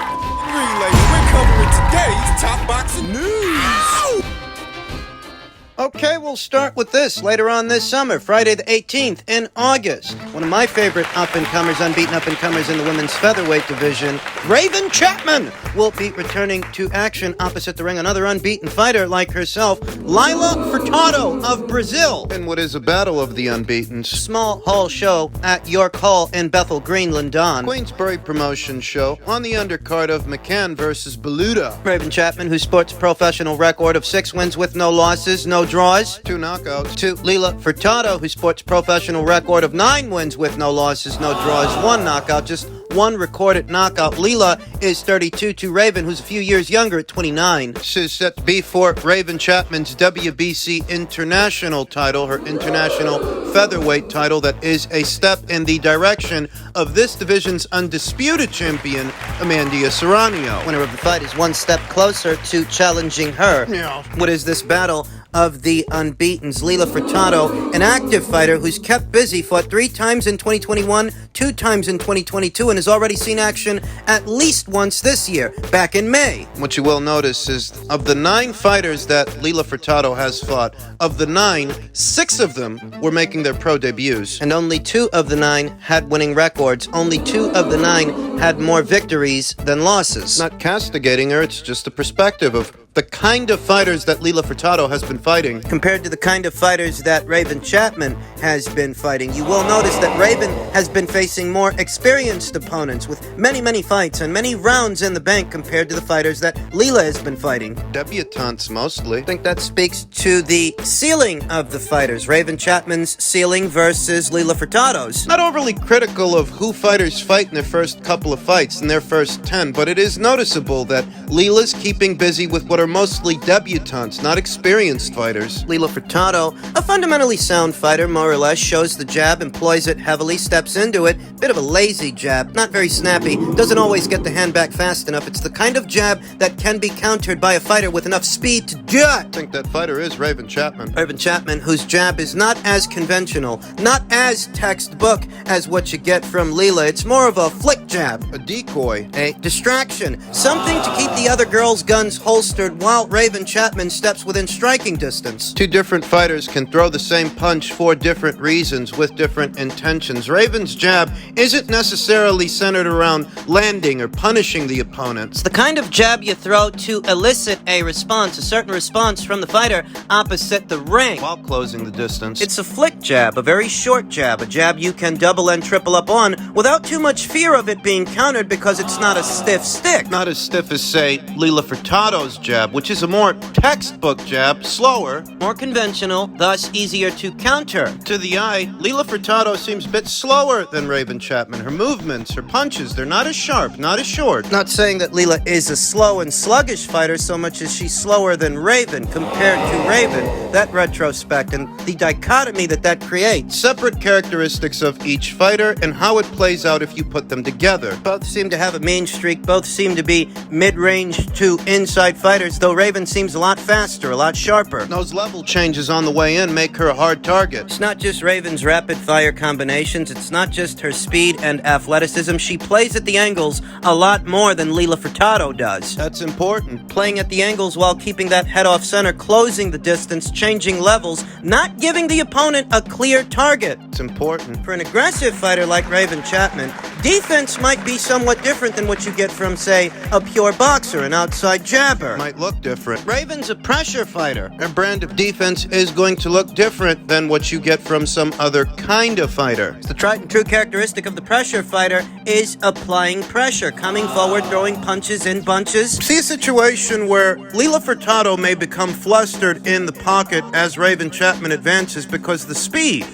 Relay, we're covering today's top boxing news. Okay, we'll start with this later on this summer, Friday the 18th in August. One of my favorite up-and-comers, unbeaten up-and-comers in the women's featherweight division, Raven Chapman, will be returning to action opposite the ring. Another unbeaten fighter like herself, Lila Furtado of Brazil. In what is a battle of the unbeatens. Small hall show at York Hall in Bethel Green, London. Queensbury promotion show on the undercard of McCann versus Beluda. Raven Chapman, who sports a professional record of 6 wins with no losses, no draws, 2 knockouts. To Lila Furtado, who sports a professional record of 9 wins with no losses, no draws, 1 knockout, just 1 recorded knockout. Lila is 32 to Raven, who's a few years younger at 29. This is set to be for Raven Chapman's WBC International title, her international featherweight title that is a step in the direction of this division's undisputed champion, Amanda Serrano. Winner of the fight is 1 step closer to challenging her. Yeah. What is this battle of the unbeatens? Lila Furtado, an active fighter who's kept busy, fought 3 times in 2021, 2 times in 2022, and has already seen action at least once this year, back in May. What you will notice is, of the 9 fighters that Lila Furtado has fought, of the 9, 6 of them were making their pro debuts. And only 2 of the 9 had winning records. Only 2 of the 9 had more victories than losses. Not castigating her, it's just a perspective of the kind of fighters that Lila Furtado has been fighting compared to the kind of fighters that Raven Chapman has been fighting. You will notice that Raven has been facing more experienced opponents with many, many fights and many rounds in the bank compared to the fighters that Lila has been fighting. Debutantes mostly. I think that speaks to the ceiling of the fighters. Raven Chapman's ceiling versus Lila Furtado's. Not overly critical of who fighters fight in their first couple of fights, in their first 10, but it is noticeable that Lila's keeping busy with what are mostly debutantes, not experienced fighters. Lila Furtado, a fundamentally sound fighter, more or less, shows the jab, employs it heavily, steps into it. Bit of a lazy jab, not very snappy, doesn't always get the hand back fast enough. It's the kind of jab that can be countered by a fighter with enough speed to do it. I think that fighter is Raven Chapman. Raven Chapman, whose jab is not as conventional, not as textbook as what you get from Lila. It's more of a flick jab, a decoy, a distraction, something to keep the other girl's guns holstered while Raven Chapman steps within striking distance. 2 different fighters can throw the same punch for different reasons with different intentions. Raven's jab isn't necessarily centered around landing or punishing the opponent. It's the kind of jab you throw to elicit a response, a certain response from the fighter opposite the ring while closing the distance. It's a flick jab, a very short jab, a jab you can double and triple up on without too much fear of it being countered because it's not a stiff stick. Not as stiff as, say, Lila Furtado's jab, which is a more textbook jab, slower, more conventional, thus easier to counter. To the eye, Lila Furtado seems a bit slower than Raven Chapman. Her movements, her punches, they're not as sharp, not as short. Not saying that Lila is a slow and sluggish fighter so much as she's slower than Raven compared to Raven. That retrospect and the dichotomy that creates. Separate characteristics of each fighter and how it plays out if you put them together. Both seem to have a mean streak, both seem to be mid-range to inside fighters, though Raven seems a lot faster, a lot sharper. Those level changes on the way in make her a hard target. It's not just Raven's rapid-fire combinations, it's not just her speed and athleticism. She plays at the angles a lot more than Lila Furtado does. That's important. Playing at the angles while keeping that head off center, closing the distance, changing levels, not giving the opponent a clear target. It's important. For an aggressive fighter like Raven Chapman, defense might be somewhat different than what you get from, say, a pure boxer, an outside jabber. Might look different. Raven's a pressure fighter. Her brand of defense is going to look different than what you get from some other kind of fighter. The tried and true characteristic of the pressure fighter is applying pressure, coming forward, throwing punches in bunches. See a situation where Lila Furtado may become flustered in the pocket as Raven Chapman advances because the speed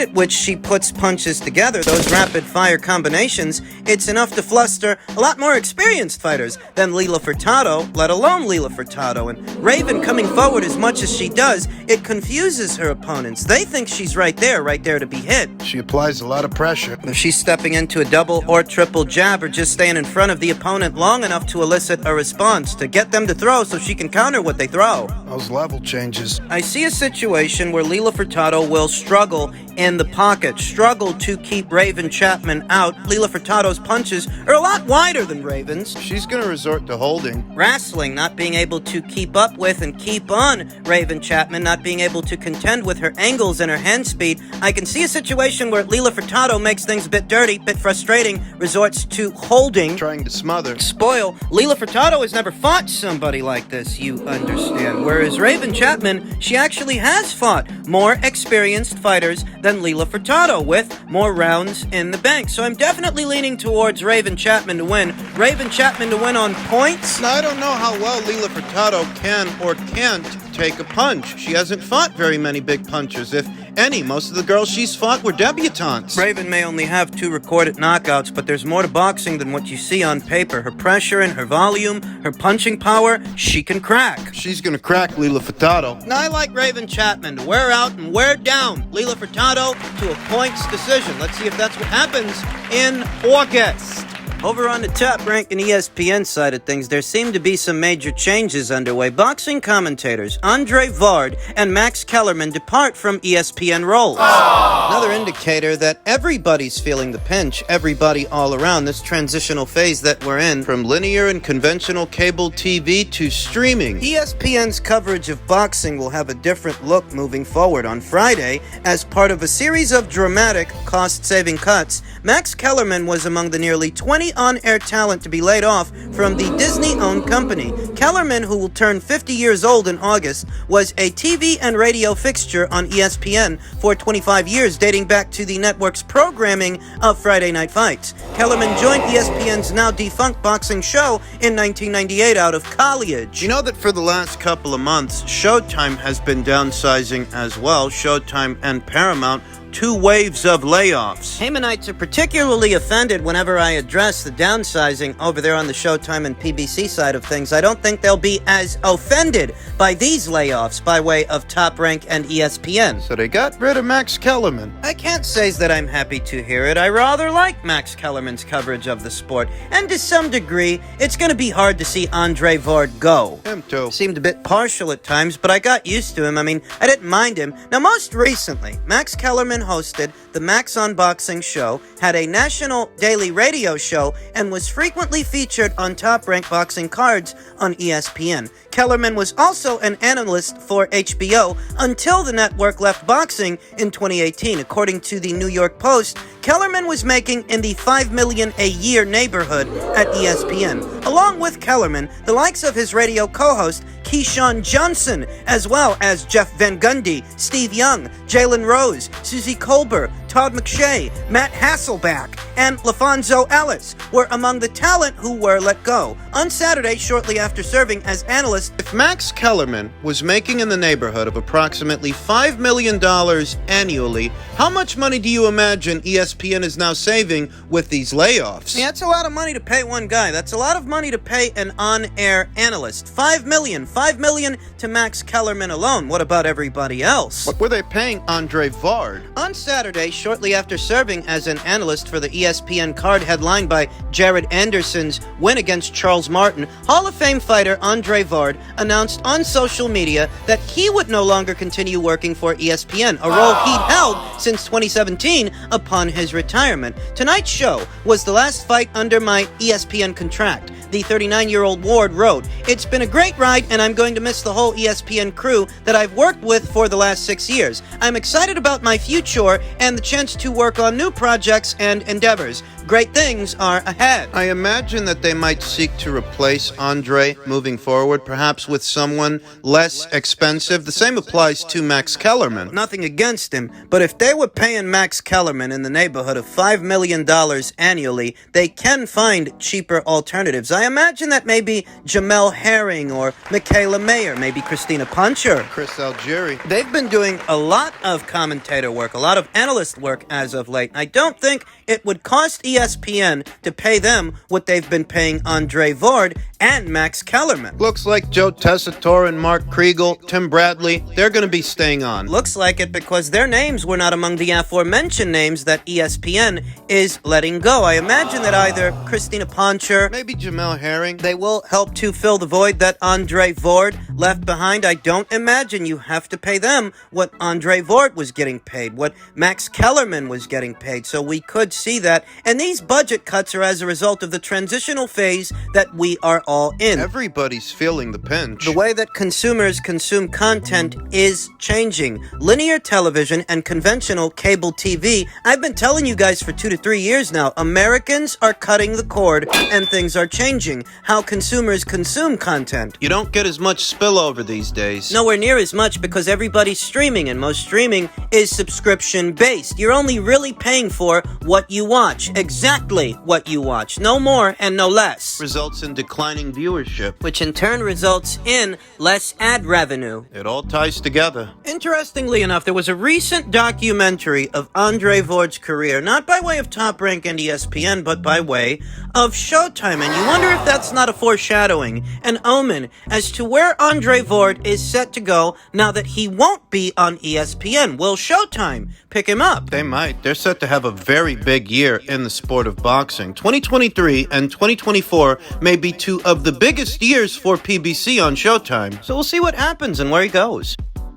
at which she puts punches together, those rapid fire combinations, it's enough to fluster a lot more experienced fighters than Lila Furtado, let alone Lila Furtado. And Raven coming forward as much as she does, it confuses her opponents. They think she's right there to be hit. She applies a lot of pressure. If she's stepping into a double or triple jab or just staying in front of the opponent long enough to elicit a response, to get them to throw so she can counter what they throw. Those level changes. I see a situation where Lila Furtado will struggle in the pocket, struggle to keep Raven Chapman out. Lila Leila Furtado's punches are a lot wider than Raven's. She's going to resort to holding. Wrestling, not being able to keep up with and keep on Raven Chapman, not being able to contend with her angles and her hand speed. I can see a situation where Leila Furtado makes things a bit dirty, bit frustrating, resorts to holding. Trying to smother. Spoil. Leila Furtado has never fought somebody like this, you understand. Whereas Raven Chapman, she actually has fought more experienced fighters than Leila Furtado with more rounds in the bank. So I'm definitely leaning towards Raven Chapman to win. Raven Chapman to win on points. Now, I don't know how well Leila Furtado can or can't take a punch. She hasn't fought very many big punches, if any. Most of the girls she's fought were debutantes. Raven may only have 2 recorded knockouts, but there's more to boxing than what you see on paper. Her pressure and her volume, her punching power, she can crack. She's going to crack Leila Furtado. Now, I like Raven Chapman to wear out and wear down Leila Furtado to a points decision. Let's see if that's what happens in August. Over on the Top Rank and ESPN side of things, there seem to be some major changes underway. Boxing commentators Andre Vard and Max Kellerman depart from ESPN roles. Another indicator that everybody's feeling the pinch, everybody all around, this transitional phase that we're in. From linear and conventional cable TV to streaming. ESPN's coverage of boxing will have a different look moving forward. On Friday, as part of a series of dramatic cost-saving cuts, Max Kellerman was among the nearly 20 on-air talent to be laid off from the Disney-owned company. Kellerman, who will turn 50 years old in August, was a TV and radio fixture on ESPN for 25 years, dating back to the network's programming of Friday Night Fights. Kellerman joined ESPN's now-defunct boxing show in 1998 out of college. You know that for the last couple of months, Showtime has been downsizing as well. Showtime and Paramount, 2 waves of layoffs. Haymanites are particularly offended whenever I address the downsizing over there on the Showtime and PBC side of things. I don't think they'll be as offended by these layoffs by way of Top Rank and ESPN. So they got rid of Max Kellerman. I can't say that I'm happy to hear it. I rather like Max Kellerman's coverage of the sport. And to some degree, it's going to be hard to see Andre Vard go. Him too. Seemed a bit partial at times, but I got used to him. I mean, I didn't mind him. Now, most recently, Max Kellerman hosted the Max Unboxing show, had a national daily radio show, and was frequently featured on Top Rank boxing cards on ESPN. Kellerman was also an analyst for HBO until the network left boxing in 2018. According to the New York Post, Kellerman was making in the $5 million a year neighborhood at ESPN. Along with Kellerman, the likes of his radio co-host Keyshawn Johnson, as well as Jeff Van Gundy, Steve Young, Jalen Rose, Susie Colbert, Todd McShay, Matt Hasselback, and LaFonso Ellis were among the talent who were let go. On Saturday, shortly after serving as analyst, if Max Kellerman was making in the neighborhood of approximately $5 million annually, how much money do you imagine ESPN is now saving with these layoffs? Yeah, that's a lot of money to pay one guy. That's a lot of money to pay an on-air analyst. $5 million to Max Kellerman alone. What about everybody else? What were they paying Andre Vard? On Saturday, shortly after serving as an analyst for the ESPN card headlined by Jared Anderson's win against Charles Martin, Hall of Fame fighter Andre Vard announced on social media that he would no longer continue working for ESPN, a role he'd held since 2017 upon his retirement. Tonight's show was the last fight under my ESPN contract. The 39-year-old Ward wrote, "It's been a great ride, and I'm going to miss the whole ESPN crew that I've worked with for the last 6 years. I'm excited about my future and the chance to work on new projects and endeavors. Great things are ahead." I imagine that they might seek to replace Andre moving forward, perhaps with someone less expensive. The same applies to Max Kellerman. Nothing against him, but if they were paying Max Kellerman in the neighborhood of $5 million annually, they can find cheaper alternatives. I imagine that maybe Jamel Herring or Michaela Mayer, maybe Christina Puncher, Chris Algieri. They've been doing a lot of commentator work, a lot of analyst work as of late. I don't think it would cost ESPN to pay them what they've been paying Andre Vord and Max Kellerman. Looks like Joe Tessitore and Mark Kriegel, Tim Bradley, they're going to be staying on. Looks like it because their names were not among the aforementioned names that ESPN is letting go. I imagine that either Christina Poncher, Maybe Jamel Herring. they will help to fill the void that Andre Vord left behind. I don't imagine you have to pay them what Andre Vord was getting paid, what Max Kellerman was getting paid. So we could see that. And these budget cuts are as a result of the transitional phase that we are all in. Everybody's feeling the pinch. The way that consumers consume content is changing. Linear television and conventional cable TV, I've been telling you guys for 2 to 3 years now, Americans are cutting the cord and things are changing. How consumers consume content. You don't get as much spillover these days. Nowhere near as much because everybody's streaming, and most streaming is subscription based. You're only really paying for what you watch. Exactly what you watch. No more and no less. Results in declining viewership. Which in turn results in less ad revenue. It all ties together. Interestingly enough, there was a recent documentary of Andre Vord's career, not by way of Top Rank and ESPN, but by way of Showtime. And you wonder if that's not a foreshadowing, an omen, as to where Andre Vord is set to go now that he won't be on ESPN. Will Showtime pick him up? They might. They're set to have a very big year in the sport of boxing. 2023 and 2024 may be two of the biggest years for PBC on Showtime. So we'll see what happens and where he goes.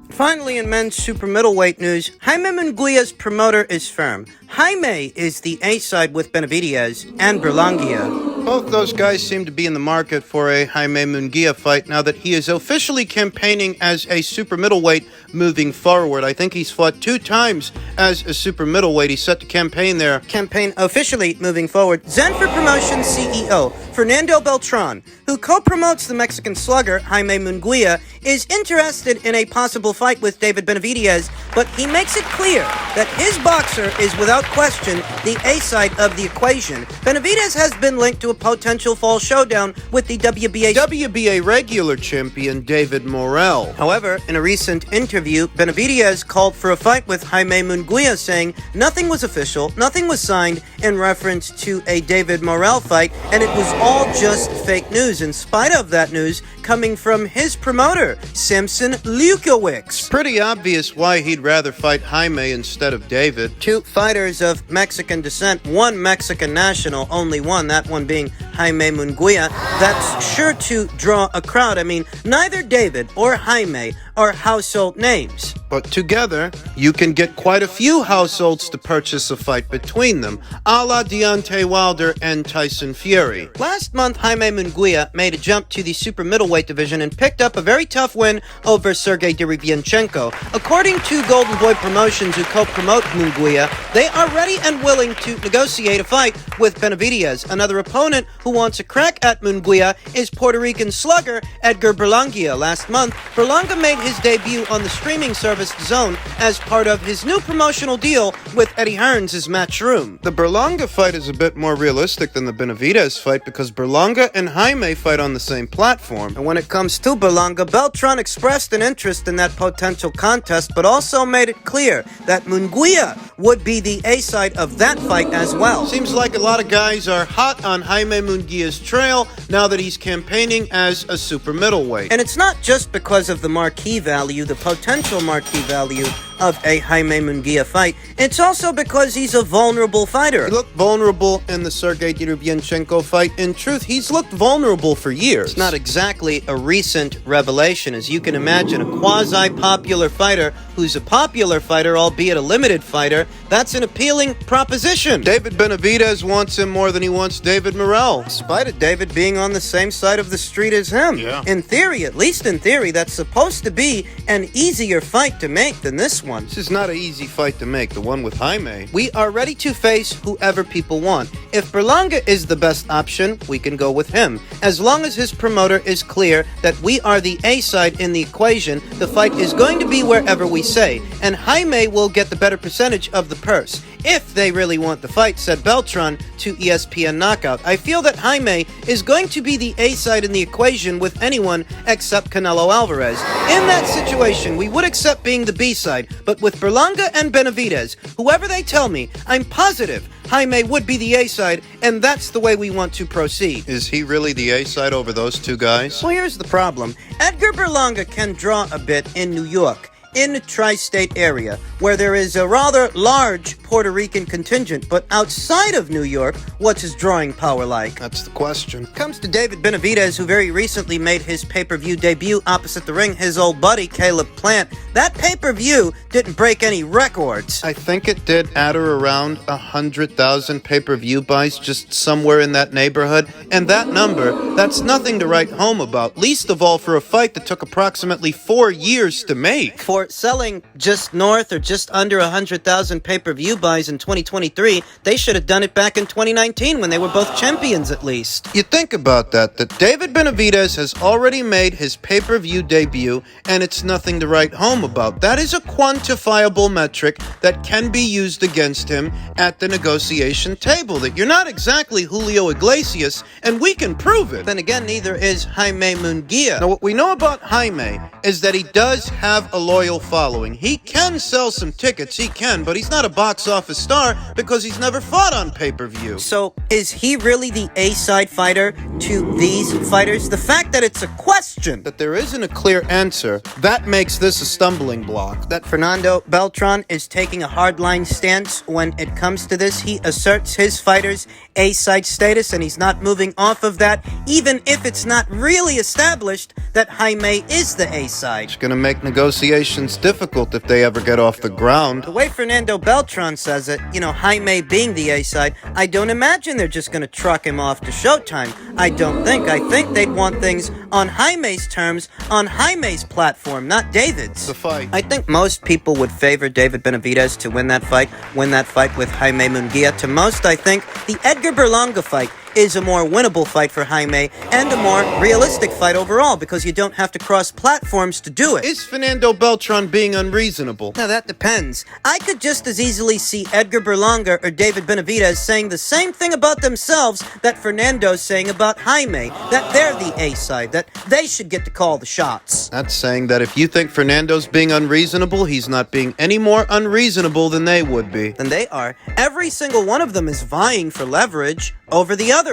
Finally, in men's super middleweight news, Jaime Munguia's promoter is firm. Jaime is the A-side with Benavidez and Berlanga. Both those guys seem to be in the market for a Jaime Munguia fight now that he is officially campaigning as a super middleweight moving forward. I think he's fought 2 times as a super middleweight. He's set to campaign there. Campaign officially moving forward. Zenford Promotions CEO Fernando Beltran, who co-promotes the Mexican slugger Jaime Munguia, is interested in a possible fight with David Benavidez, but he makes it clear that his boxer is without question the A-side of the equation. Benavidez has been linked to a potential fall showdown with the WBA regular champion David Morrell. However, in a recent interview, Benavidez called for a fight with Jaime Munguia, saying nothing was official, nothing was signed in reference to a David Morrell fight, and it was all just fake news, in spite of that news coming from his promoter, Simpson Lukowicz. Pretty obvious why he'd rather fight Jaime instead of David. 2 fighters of Mexican descent, 1 Mexican national, only one, that one being Jaime Munguia. That's sure to draw a crowd. I mean, neither David or Jaime are household names. But together, you can get quite a few households to purchase a fight between them, a la Deontay Wilder and Tyson Fury. Last month, Jaime Munguia made a jump to the super middleweight division and picked up a very tough win over Sergey Derevyanchenko. According to Golden Boy Promotions, who co-promote Munguia, they are ready and willing to negotiate a fight with Benavidez. Another opponent who wants a crack at Munguia is Puerto Rican slugger Edgar Berlanga. Last month, Berlanga made his debut on the streaming service DAZN as part of his new promotional deal with Eddie Hearns' Matchroom. The Berlanga fight is a bit more realistic than the Benavidez fight because Berlanga and Jaime fight on the same platform. And when it comes to Berlanga, Beltran expressed an interest in that potential contest, but also made it clear that Munguia would be the A-side of that fight as well. Seems like a lot of guys are hot on Jaime Munguia's trail now that he's campaigning as a super middleweight. And it's not just because of the marquee value, the potential marquee value of a Jaime Munguia fight. It's also because he's a vulnerable fighter. He looked vulnerable in the Sergey Derevyanchenko fight. In truth, he's looked vulnerable for years. It's not exactly a recent revelation. As you can imagine, a quasi-popular fighter who's a popular fighter, albeit a limited fighter, that's an appealing proposition. David Benavidez wants him more than he wants David Morrell. In spite of David being on the same side of the street as him. Yeah. In theory, at least in theory, that's supposed to be an easier fight to make than this one. This is not an easy fight to make, the one with Jaime. We are ready to face whoever people want. If Berlanga is the best option, we can go with him. As long as his promoter is clear that we are the A-side in the equation, the fight is going to be wherever we say, and Jaime will get the better percentage of the purse. if they really want the fight, said Beltran to ESPN Knockout. I feel that Jaime is going to be the A-side in the equation with anyone except Canelo Alvarez. In that situation, we would accept being the B-side, but with Berlanga and Benavidez, whoever they tell me, I'm positive Jaime would be the A-side, and that's the way we want to proceed. Is he really the A-side over those two guys? Well, here's the problem. Edgar Berlanga can draw a bit in New York, in the tri-state area, where there is a rather large Puerto Rican contingent, but outside of New York, what's his drawing power like? That's the question. Comes to David Benavidez, who very recently made his pay-per-view debut opposite the ring, his old buddy, Caleb Plant. That pay-per-view didn't break any records. I think it did at or around 100,000 pay-per-view buys, just somewhere in that neighborhood. And that number, that's nothing to write home about, least of all for a fight that took approximately 4 years to make. For selling just north or just under 100,000 pay-per-view buys in 2023, they should have done it back in 2019 when they were both champions at least. You think about that David Benavidez has already made his pay-per-view debut, and it's nothing to write home about. That is a quantifiable metric that can be used against him at the negotiation table, that you're not exactly Julio Iglesias, and we can prove it. Then again, neither is Jaime Munguia. Now, what we know about Jaime is that he does have a loyal following. He can sell some tickets, he can, but he's not a box office star because he's never fought on pay-per-view. So, is he really the A-side fighter to these fighters? The fact that it's a question, That there isn't a clear answer, that makes this a stumbling block. that Fernando Beltran is taking a hardline stance when it comes to this. He asserts his fighters' A-side status, and he's not moving off of that, even if it's not really established that Jaime is the A-side. It's gonna make negotiations difficult if they ever get off the ground. The way Fernando Beltran says it, Jaime being the A-side, I don't imagine they're just going to truck him off to Showtime. I think they'd want things on Jaime's terms, on Jaime's platform, not David's. The fight. I think most people would favor David Benavidez to win that fight with Jaime Munguia. To most, I think the Edgar Berlanga fight is a more winnable fight for Jaime and a more realistic fight overall because you don't have to cross platforms to do it. Is Fernando Beltran being unreasonable? Now that depends. I could just as easily see Edgar Berlanga or David Benavidez saying the same thing about themselves that Fernando's saying about Jaime, that they're the A-side, that they should get to call the shots. That's saying that if you think Fernando's being unreasonable, he's not being any more unreasonable than they would be. Than they are. Every single one of them is vying for leverage over the other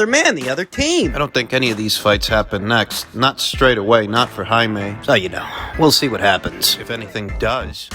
man, the other team. I don't think any of these fights happen next. Not straight away, not for Jaime. So we'll see what happens. If anything does.